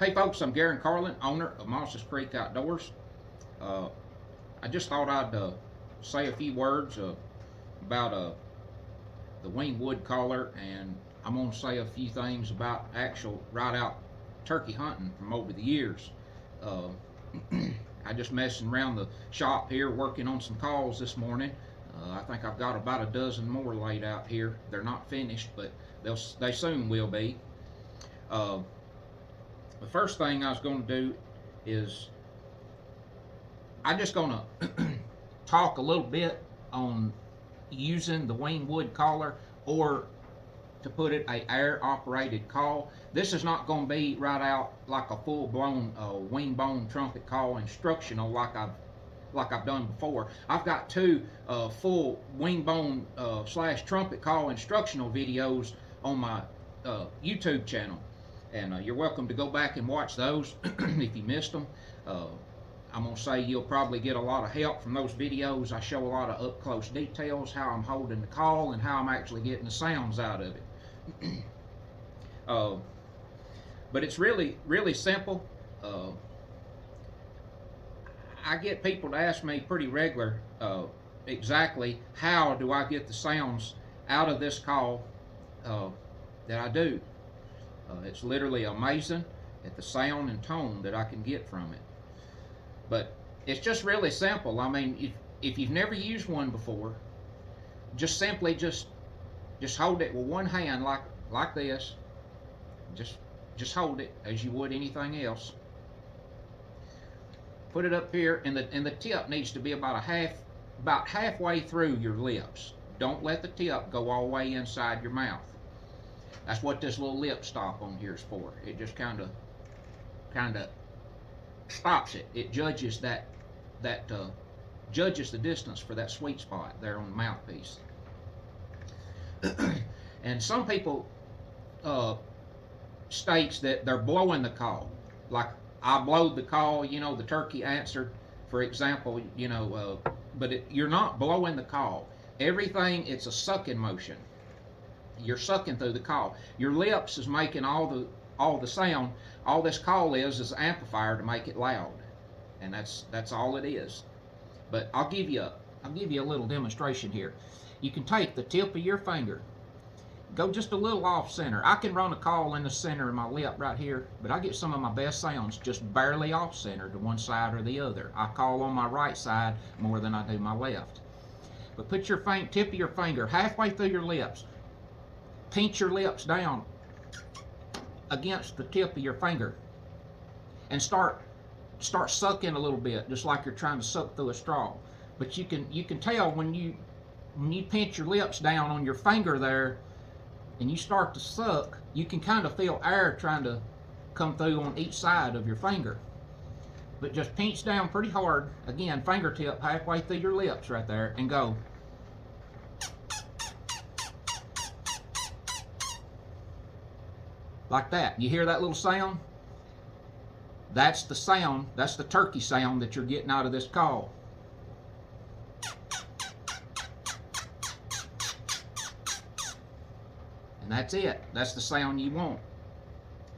Hey folks, I'm Garen Carlin, owner of Moss's Creek Outdoors. I just thought I'd say a few words about the winged wood caller, and I'm going to say a few things about actual right out turkey hunting from over the years. Uh, I just messing around the shop here working on some calls this morning. I think I've got about a dozen more laid out here. They're not finished, but they soon will be. Uh, the first thing I was going to do is I'm just going to talk a little bit on using the winged wood caller, or to put it, a air operated call. This is not going to be right out like a full blown wing bone trumpet call instructional like I've done before. I've got two full wing bone slash trumpet call instructional videos on my YouTube channel, and you're welcome to go back and watch those if you missed them. I'm going to say you'll probably get a lot of help from those videos. I show a lot of up close details, how I'm holding the call and how I'm actually getting the sounds out of it. But it's really simple. I get people to ask me pretty regular exactly how do I get the sounds out of this call that I do. It's literally amazing at the sound and tone that I can get from it. But it's just really simple. I mean, if you've never used one before, just simply just hold it with one hand like this. Just hold it as you would anything else. Put it up here, and the tip needs to be about halfway through your lips. Don't let the tip go all the way inside your mouth. That's what this little lip stop on here is for. It just kind of stops it. It judges judges the distance for that sweet spot there on the mouthpiece. And some people states that they're blowing the call, like I blowed the call, the turkey answered, for example, but you're not blowing the call. Everything, it's a sucking motion. You're sucking through the call. Your lips is making all the sound. All this call is an amplifier to make it loud, and that's all it is. But I'll give you a little demonstration here. You can take the tip of your finger, go just a little off center. I can run a call in the center of my lip right here, but I get some of my best sounds just barely off center to one side or the other. I call on my right side more than I do my left. But put your tip of your finger halfway through your lips. Pinch your lips down against the tip of your finger and start sucking a little bit, just like you're trying to suck through a straw. But you can tell when you pinch your lips down on your finger there and you start to suck, you can kind of feel air trying to come through on each side of your finger. But just pinch down pretty hard, again, fingertip halfway through your lips right there, and go. Like that. You hear that little sound? That's the sound, that's the turkey sound that you're getting out of this call. And that's it. That's the sound you want.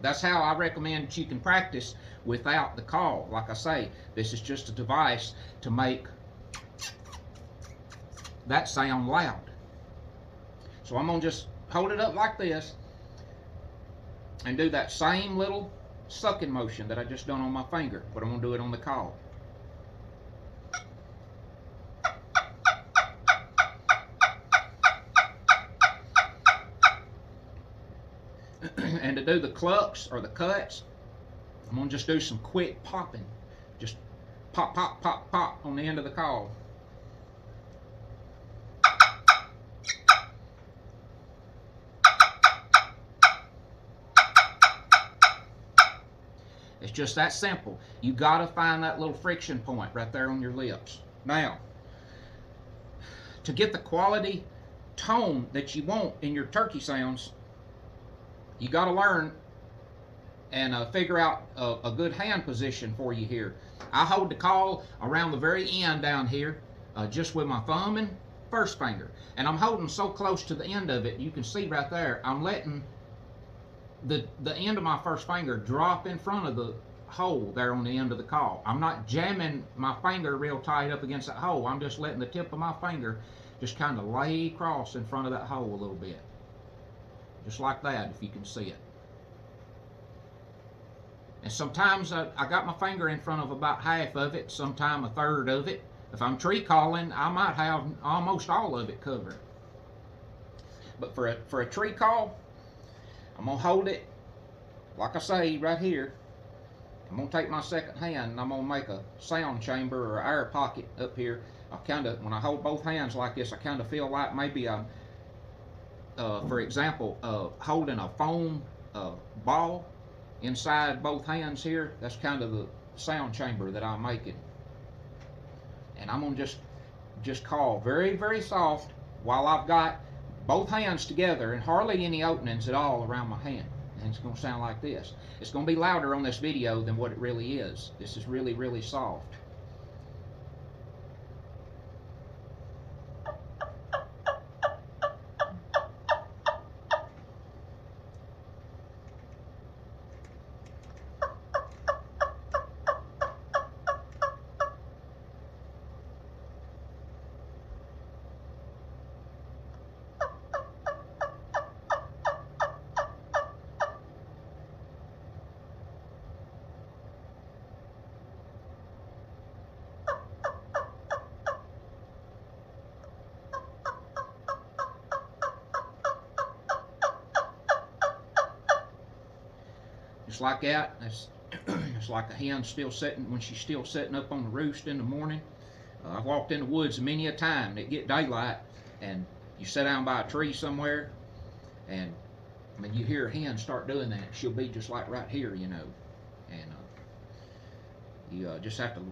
That's how I recommend that you can practice without the call. Like I say, this is just a device to make that sound loud. So I'm going to just hold it up like this and do that same little sucking motion that I just done on my finger, but I'm going to do it on the call. And to do the clucks or the cuts, I'm going to just do some quick popping. Just pop, pop, pop, pop on the end of the call. It's just that simple. You got to find that little friction point right there on your lips. Now, to get the quality tone that you want in your turkey sounds, you got to learn and figure out a good hand position for you here. I hold the call around the very end down here, just with my thumb and first finger. And I'm holding so close to the end of it, you can see right there, I'm letting the end of my first finger drop in front of the hole there on the end of the call. I'm not jamming my finger real tight up against that hole. I'm just letting the tip of my finger just kind of lay across in front of that hole a little bit. Just like that, if you can see it. And sometimes I got my finger in front of about half of it, sometimes a third of it. If I'm tree calling, I might have almost all of it covered. But for a tree call, I'm going to hold it, like I say, right here. I'm going to take my second hand and I'm going to make a sound chamber or air pocket up here. When I hold both hands like this, I kind of feel like maybe I'm, for example, holding a foam ball inside both hands here. That's kind of the sound chamber that I'm making. And I'm going to just call very, very soft while I've got both hands together and hardly any openings at all around my hand. And it's going to sound like this. It's going to be louder on this video than what it really is. This is really, really soft. Just like that. It's like a hen still sitting, when she's still sitting up on the roost in the morning. I've walked in the woods many a time and it get daylight and you sit down by a tree somewhere and when you hear a hen start doing that, she'll be just like right here, you know. And you just have to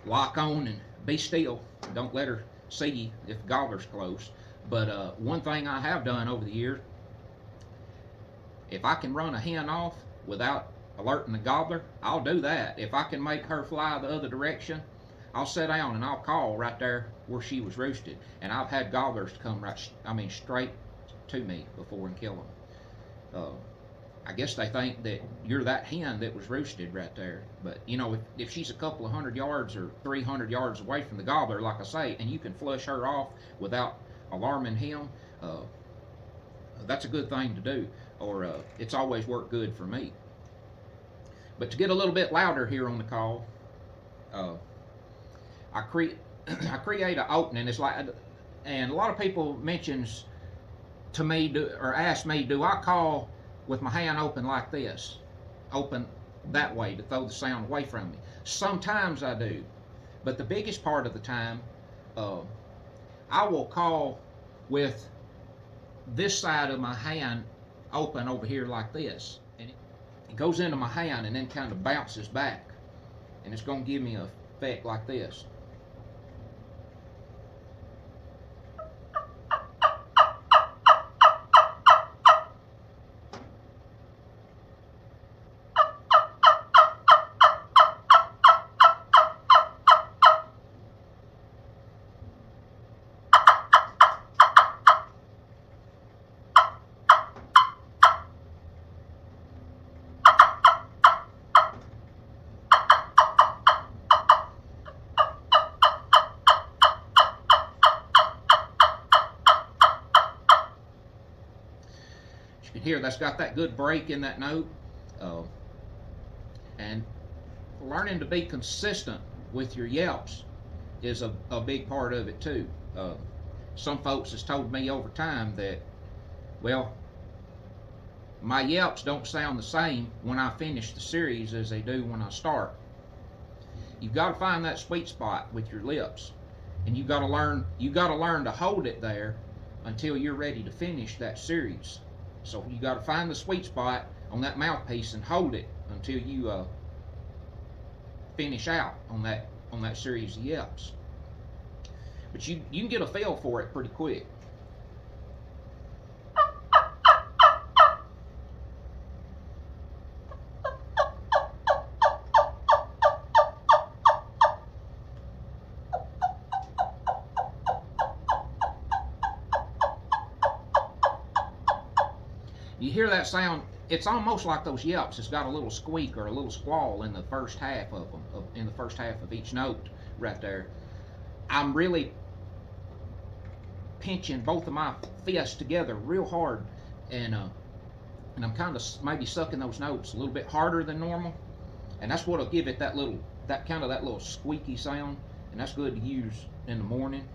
lock on and be still. Don't let her see you if the gobbler's close. But one thing I have done over the years, if I can run a hen off without alerting the gobbler, I'll do that. If I can make her fly the other direction, I'll sit down and I'll call right there where she was roosted. And I've had gobblers come straight to me before and kill them. I guess they think that you're that hen that was roosted right there. But you know, if she's a couple of 100 yards or 300 yards away from the gobbler, like I say, and you can flush her off without alarming him, that's a good thing to do. Or it's always worked good for me. But to get a little bit louder here on the call, I create an opening. It's like, and a lot of people mentions to me or ask me, do I call with my hand open like this, open that way to throw the sound away from me? Sometimes I do, but the biggest part of the time, I will call with this side of my hand open over here like this, and it goes into my hand and then kind of bounces back, and it's going to give me an effect like this. You can hear that's got that good break in that note. And learning to be consistent with your yelps is a big part of it too. Some folks has told me over time that, well, my yelps don't sound the same when I finish the series as they do when I start. You've got to find that sweet spot with your lips, and you've got to learn to hold it there until you're ready to finish that series. So you got to find the sweet spot on that mouthpiece and hold it until you finish out on that series of yelps. But you can get a feel for it pretty quick. You hear that sound, it's almost like those yelps. It's got a little squeak or a little squall in the first half of them, in the first half of each note right there. I'm really pinching both of my fists together real hard, and I'm kind of maybe sucking those notes a little bit harder than normal, and that's what'll give it that little squeaky sound, and that's good to use in the morning.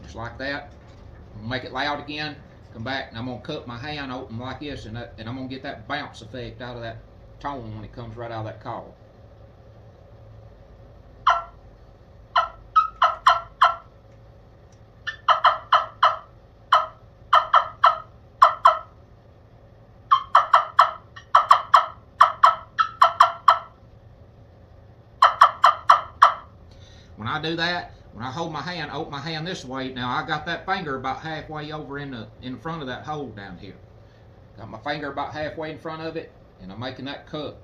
Just like that. I'm gonna make it loud again. Come back and I'm gonna cut my hand open like this, and I'm gonna get that bounce effect out of that tone when it comes right out of that call. When I do that, when I hold my hand, open my hand this way, now I got that finger about halfway over in front of that hole down here. Got my finger about halfway in front of it, and I'm making that cut.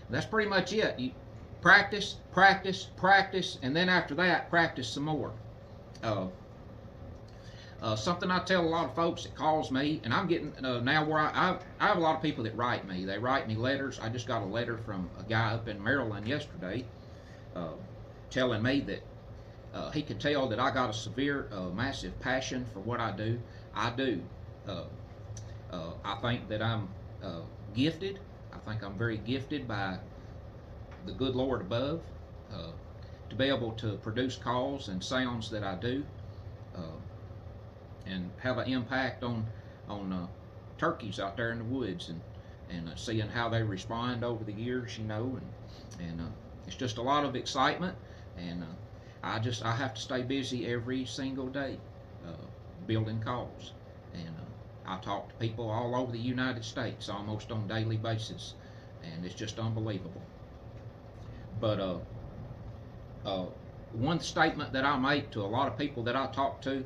That's pretty much it. You practice, practice, practice, and then after that, practice some more. Something I tell a lot of folks that calls me, and I'm getting now where I have a lot of people that write me. They write me letters. I just got a letter from a guy up in Maryland yesterday telling me that he could tell that I got a severe, massive passion for what I do. I do. I think that I'm gifted. I think I'm very gifted by the good Lord above to be able to produce calls and sounds that I do, and have an impact on turkeys out there in the woods, and seeing how they respond over the years, and it's just a lot of excitement, and I have to stay busy every single day building calls, and I talk to people all over the United States almost on a daily basis, and it's just unbelievable. But one statement that I make to a lot of people that I talk to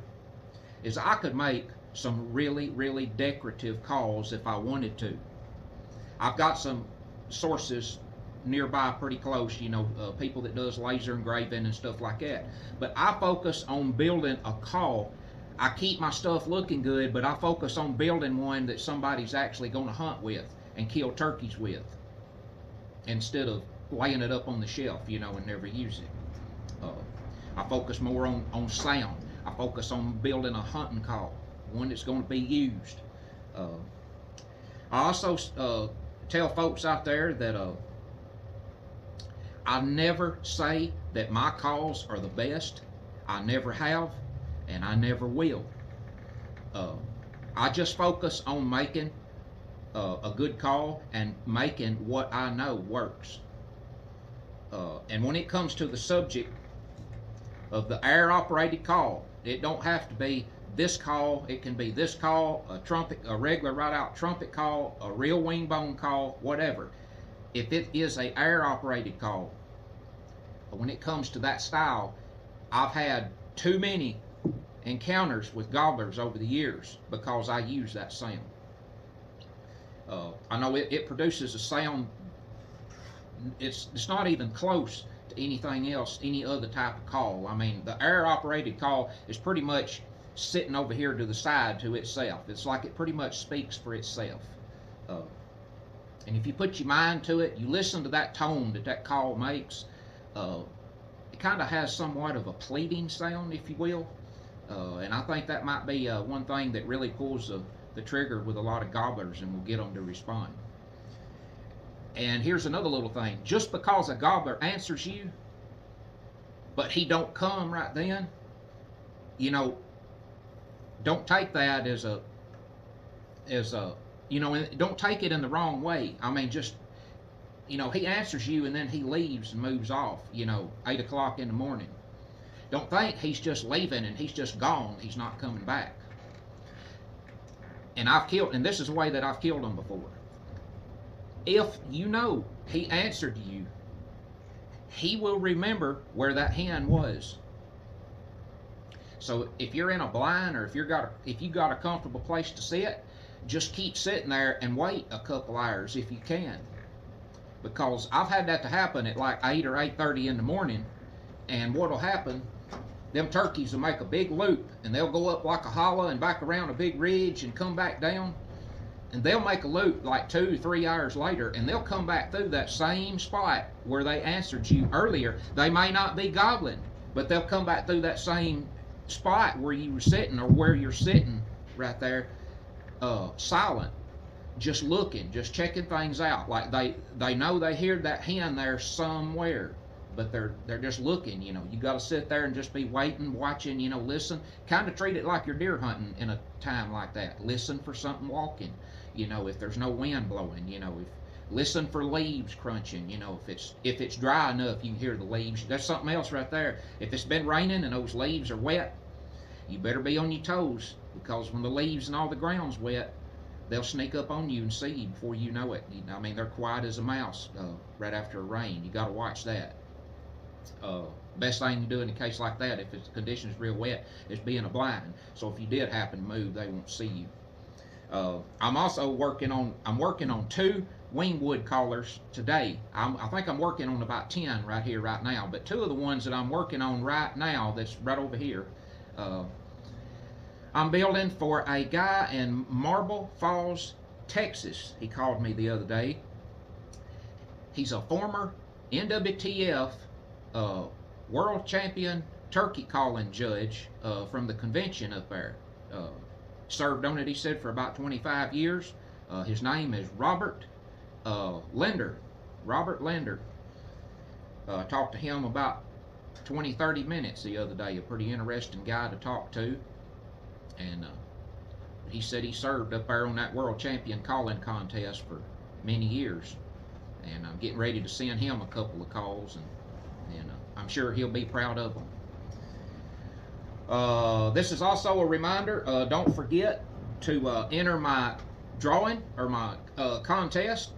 is I could make some really, really decorative calls if I wanted to. I've got some sources nearby pretty close, people that does laser engraving and stuff like that. But I focus on building a call. I keep my stuff looking good, but I focus on building one that somebody's actually going to hunt with and kill turkeys with, instead of laying it up on the shelf, and never use it. I focus more on sound. I focus on building a hunting call, one that's going to be used. I also tell folks out there that I never say that my calls are the best. I never have, and I never will. I just focus on making a good call and making what I know works. And when it comes to the subject of the air-operated call, it don't have to be this call. It can be this call, a trumpet, a regular right-out trumpet call, a real wing-bone call, whatever. If it is a air-operated call, when it comes to that style, I've had too many encounters with gobblers over the years because I use that sound. I know it produces a sound. It's not even close to anything else, any other type of call. I mean, the air-operated call is pretty much sitting over here to the side to itself. It's like it pretty much speaks for itself. And if you put your mind to it, you listen to that tone that call makes, it kind of has somewhat of a pleading sound, if you will. And I think that might be one thing that really pulls the trigger with a lot of gobblers and will get them to respond. And here's another little thing. Just because a gobbler answers you, but he don't come right then, you know, don't take that as a, you know, don't take it in the wrong way. I mean, just, you know, he answers you and then he leaves and moves off, you know, 8 o'clock in the morning. Don't think he's just leaving and he's just gone. He's not coming back. And this is the way that I've killed them before. If you know he answered you, he will remember where that hen was. So if you're in a blind, or if you got a comfortable place to sit, just keep sitting there and wait a couple hours if you can. Because I've had that to happen at like 8 or 8:30 in the morning, and what'll happen, them turkeys will make a big loop, and they'll go up like a hollow and back around a big ridge and come back down, and they'll make a loop like 2 or 3 hours later, and they'll come back through that same spot where they answered you earlier. They may not be gobbling, but they'll come back through that same spot where you were sitting, or where you're sitting right there, silent, just looking, just checking things out. Like they know they hear that hen there somewhere, but they're just looking. You know, you got to sit there and just be waiting, watching, you know, listen. Kind of treat it like you're deer hunting in a time like that. Listen for something walking, you know, if there's no wind blowing, you know, listen for leaves crunching, you know, if it's dry enough you can hear the leaves. That's something else right there. If it's been raining and those leaves are wet, you better be on your toes, because when the leaves and all the ground's wet, they'll sneak up on you and see you before you know it. I mean, they're quiet as a mouse right after a rain. You got to watch that. Best thing to do in a case like that, if the conditions real wet, is be in a blind. So if you did happen to move, they won't see you. I'm also working on 2 wingwood callers today. I think I'm working on about 10 right here right now, but 2 of the ones that I'm working on right now, that's right over here, I'm building for a guy in Marble Falls, Texas. He called me the other day. He's a former NWTF world champion turkey calling judge from the convention up there. Served on it, he said, for about 25 years. His name is Robert Linder. Robert Linder. Talked to him about 20-30 minutes the other day. A pretty interesting guy to talk to. And he said he served up there on that world champion calling contest for many years. And I'm getting ready to send him a couple of calls, and I'm sure he'll be proud of them. This is also a reminder, don't forget to enter my drawing, or my contest.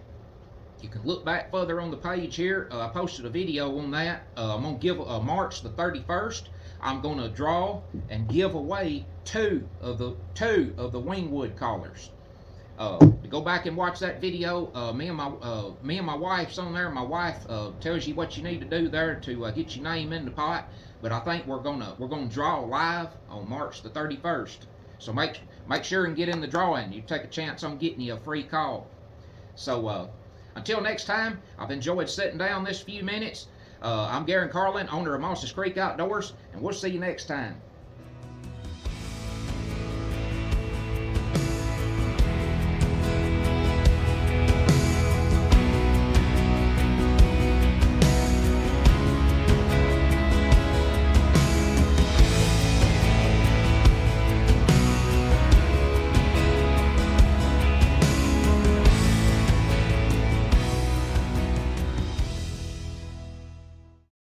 You can look back further on the page here. I posted a video on that. I'm going to give March the 31st. I'm going to draw and give away 2 of the wingwood callers. To go back and watch that video, me and my wife's on there. My wife tells you what you need to do there to get your name in the pot. But I think we're gonna draw live on March the 31st. So make sure and get in the drawing. You take a chance on getting you a free call. So until next time, I've enjoyed sitting down this few minutes. I'm Garen Carlin, owner of Mosses Creek Outdoors, and we'll see you next time.